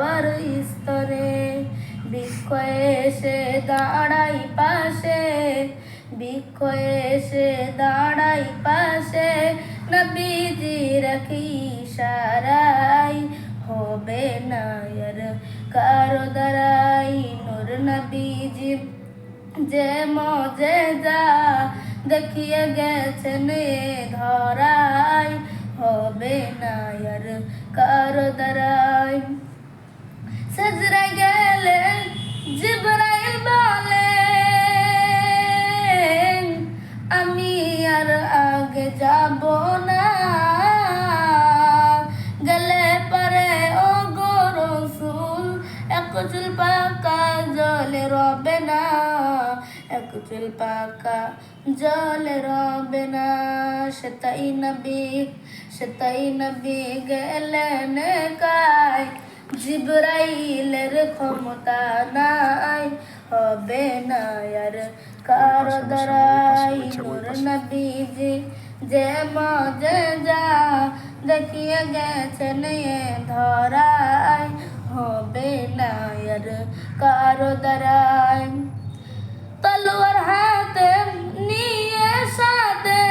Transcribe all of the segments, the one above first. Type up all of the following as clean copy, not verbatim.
সবার স্তরে। বৃক্ষ এসে দাঁড়াই পাশে, বৃক্ষ এসে দাঁড়াই পাশে, নবীজির ইশারায় হবে না আর কারো দ্বারাই। নূর নবীজি যে মজেজা দেখিয়ে গেছেন এ ধরায়, হবে না আর কারো দ্বারাই। সেজদায় গেলে জিবরাইল বলেন, আমি আর আগে যাব না, গেলে পরে ও গো রাসূল এক চুল পাকা জলে রবে না, এক চুল পাকা জলে রবে না। সেতাই নবী গেলেন একাই, জিবরাইলের ক্ষমতা নাই, হবে না আর কারো দ্বারাই। নূর নবীজি যে মজেজা দেখিয়ে গেছেন এ ধরায়, হবে না আর কারো দ্বারাই। তলোয়ার হাতে নিয়ে সাথে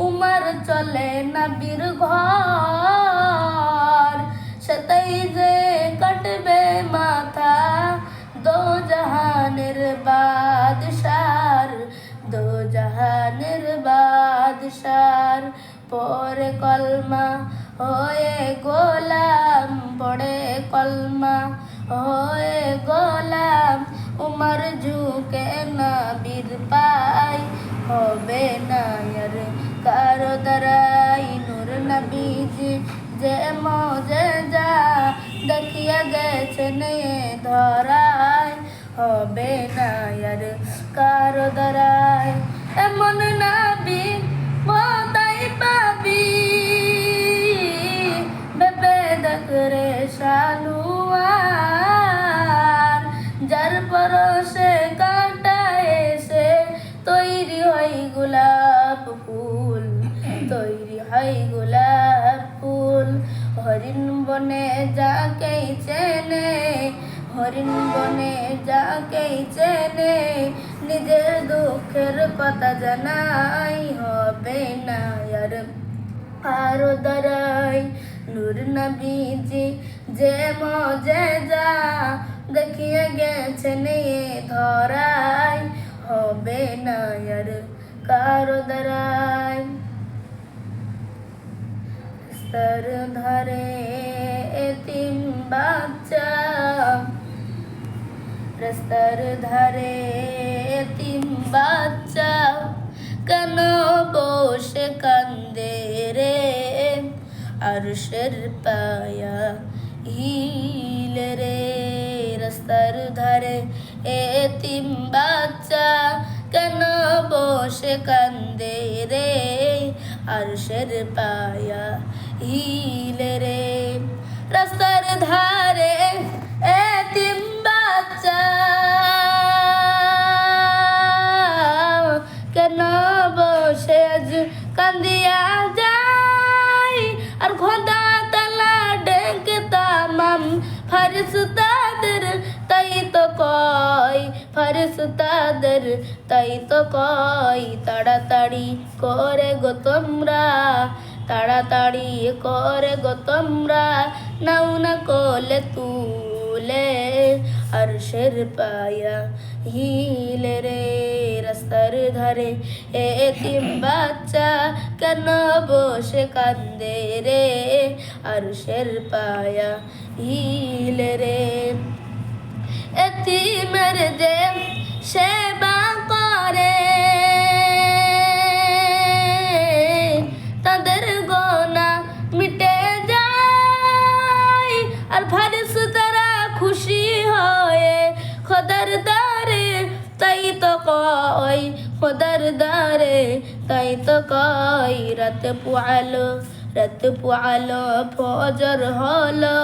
উমর চলে নবীর ঘর, সেটাই যে কাটবে মাথা দো জাহানের বাদশার, দো জাহানের বাদশার। পড়ে কলমা হয়ে গোলাম, পড়ে কলমা হয়ে গোলাম, উমর ঝুঁকে নবীর পায়, হবে না আর কারো দ্বারাই। নূর নবীজি যে মজেজা দেখিয়ে গেছেন এ ধরায়, হবে না আর কারো দ্বারাই। এমন নবী কোথায় পাবি, ভেবে দেখ রে সানুয়ার, যার পরশে কাঁটা এসে তৈরি হয় গোলাপ ফুল, তৈরি হয় গোলাপ ফুল। হরিণ বনে যাকেই চেনে, হরিণ বনে যাকেই চেনে, নিজের দুঃখের কথা জানাই, হবে না আর কারো দ্বারাই। নূর নবীজি যে মজেজা দেখিয়ে গেছেন এ ধরায়, হবে না আর কারো দ্বারাই। রাস্তার ধারে এতিম বাচ্চা, রাস্তার ধারে এতিম বাচ্চা, কেন বসে কান্দে রে, আরশের পায়া হিলে রে। রাস্তার ধারে এতিম বাচ্চা, কেন বসে কান্দে রে, আরশের পায়া হিলে রে। রাস্তার ধারে এতিম বাচ্চা, কেন বসে আজ কান্দিয়া যায়, আর খোদা তাআলা ডেকে তামাম ফেরেশতাদের তাই তো কয়, ফেরেশতাদের তাই তো কয়, তাড়াতাড়ি করে গো তোমরা, তাড়াতাড়ি করে গো তোমরা, নাও না কোলে তুলে, আরশের পায়া হিলে রে। রাস্তার ধারে এতিম বাচ্চা, কেন বসে কান্দে রে, আরশের পায়া হিলে রে। এতিমের যে সেবা করে, তাদের গোনাহ মিটে যায়, আর ফেরেশতারা খুশি হয়ে খোদার দ্বারে তাই তো কয়, খোদার দ্বারে তাই তো কয়। রাত পোয়ালো ফজর হলো,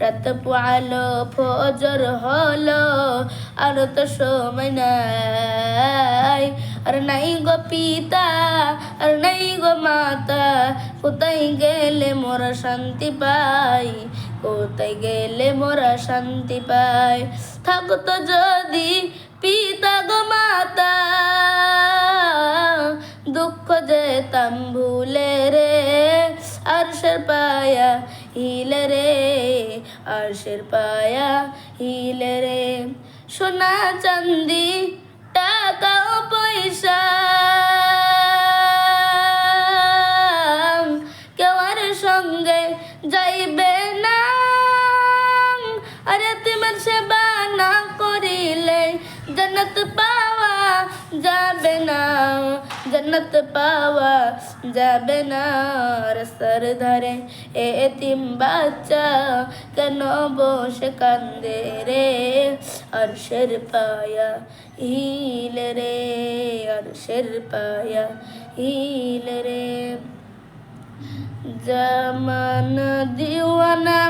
রাত পোয়ালো ফজর হলো, আর তো সময় নাই, আর নাই গো পিতা আর নাই গো মাতা, কোথায় গেলে মোরা শান্তি পাই, কোথায় গেলে মোরা শান্তি পাই। থাকতো যদি পিতা গো মাতা, দুঃখ যেতাম ভুলে রে, আরশের পায়া হিলে রে, আরশের পায়া হিলে রে। সোনা চাঁদি টাকা ও পয়সা কেউ আর সঙ্গে যাইবে না, আরে তোমার সেবা না করিলে জান্নাত পাওয়া যাবে না, জান্নাত পাওয়া যাবে না। রাস্তার ধারে এতিম বাচ্চা কেন বসে কান্দে রে, আরশের পায়া হিলে রে, আরশের পায়া হিলে রে। জামানা দিওয়ানা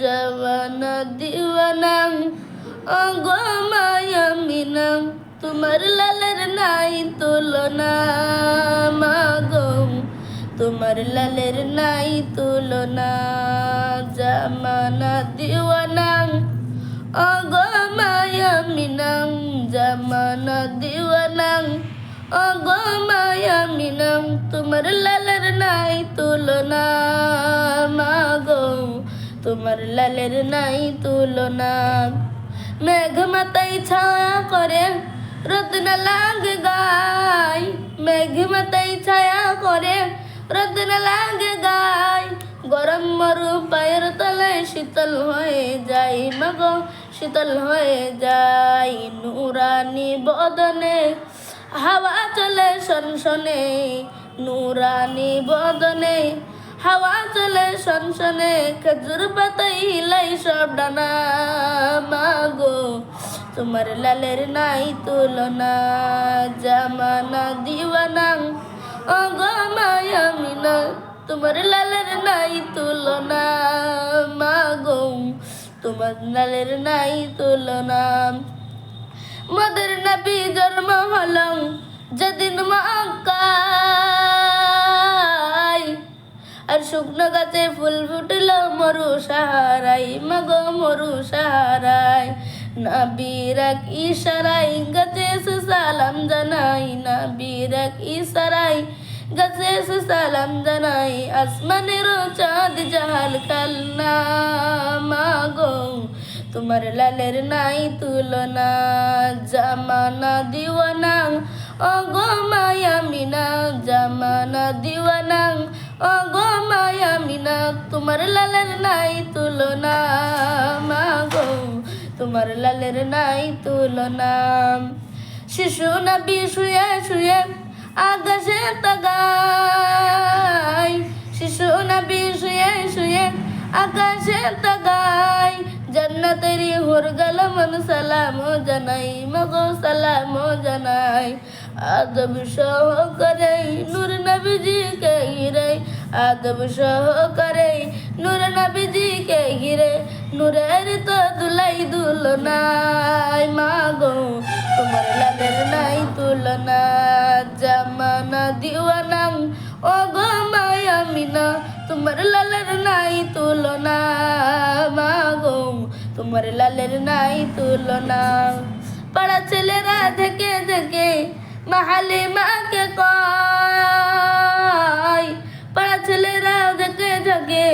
জামানা দিওয়ানা ওগো মায়া মিনা, তোমার লালের নাই তুলনা মাগো, তোমার লালের নাই তুলনা। জামানা দিওয়ানা ওগো মায়া মিনা, জামানা দিওয়ানা ওগো মায়া মিনা, তোমার লালের নাই তুলনা মাগো, তোমার লালের নাই তুলনা। মেঘ মাথায় ছায়া করে রোদ না লাগে গায়, মেঘ মাথায় ছায়া করে রোদ না লাগে গায়, গরম মরু পায়ের তলায় শীতল হয়ে যায় মাগো, শীতল হয়ে যায়। নুরানি বদনে হাওয়া চলে শনশনে, নুরানি বদনে হাওয়া চলে শনশনে, খেজুর পাতাই হিলাই সব ডানা মাগো, তোমার লালের নাই তুলনা। জামানা দিওয়ানা ওগো মায়া মিনা, তোমার লালের নাই তুলনা মাগো, তোমার লালের নাই তুলনা। মদের নবী জন্ম হলো যেদিন মক্কায়, আর শুকনো গাছে ফুল ফুটল মরু সাহারাই মাগো, মরু সাহারাই। নবীর এক ইশারাই গাছে এসে সালাম জানাই, নবীর এক ইশারাই গাছে এসে সালাম জানাই। আসমানের চাঁদ জাহাল কালনা মাগো, তোমার লালের নাই তুলনা। জামানা দিওয়ানা ওগো মায়া মিনা, জামানা দিওয়ানা ওগো মায়া মিনা, তোমার লালের নাই তুলনা মাগো, তোমার লালের নাই তুলনা। শিশু নবী শুয়ে শুয়ে আকাশে তাকায়, শিশু নবী শুয়ে শুয়ে আকাশে তাকায়, জান্নাতেরি হুর গেলাম সালাম জানাই মাগো, সালাম জানাই। আদব সহকারে নূর নবীজিকে ঘিরে, আদব সহকারে নূর নবীজিকে ঘিরে, নূরের তো দুলাই দুলনাই মাগো, তোমার লালের নাই তুলনা। জামানা দিওয়ানা ওগো মায়া মিনা, তোমার লালের নাই তুলনা মাগো, তোমার লালের নাই তুলনা। পাড়া ছেলেরা থেকে থেকে মাহালি মাকে কয়, পাড়া ছেলেরা থেকে থেকে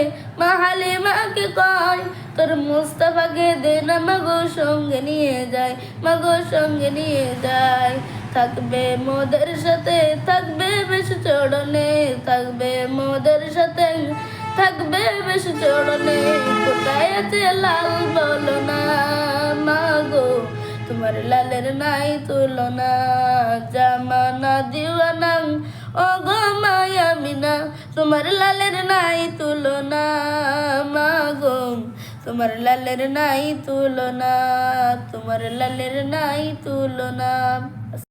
মাহালি মাকে কয়, তোর মুস্তাফাকে দে না মাগো সঙ্গে নিয়ে যায়, মাগো সঙ্গে নিয়ে যায়। থাকবে মোদের সাথে থাকবে বেশ চড়নে, থাকবে মোদের সাথে থাকবে বেশ চড়নে, কোথায় আছে লাল বলো না মাগো, তোমার লালের নাই তুলনা। জামানা দিওয়ানা ওগো মায়া মিনা, তোমার লালের নাই তুলনা মাগো, তোমার লালের নাই তুলনা, তোমার লালের নাই তুলনা।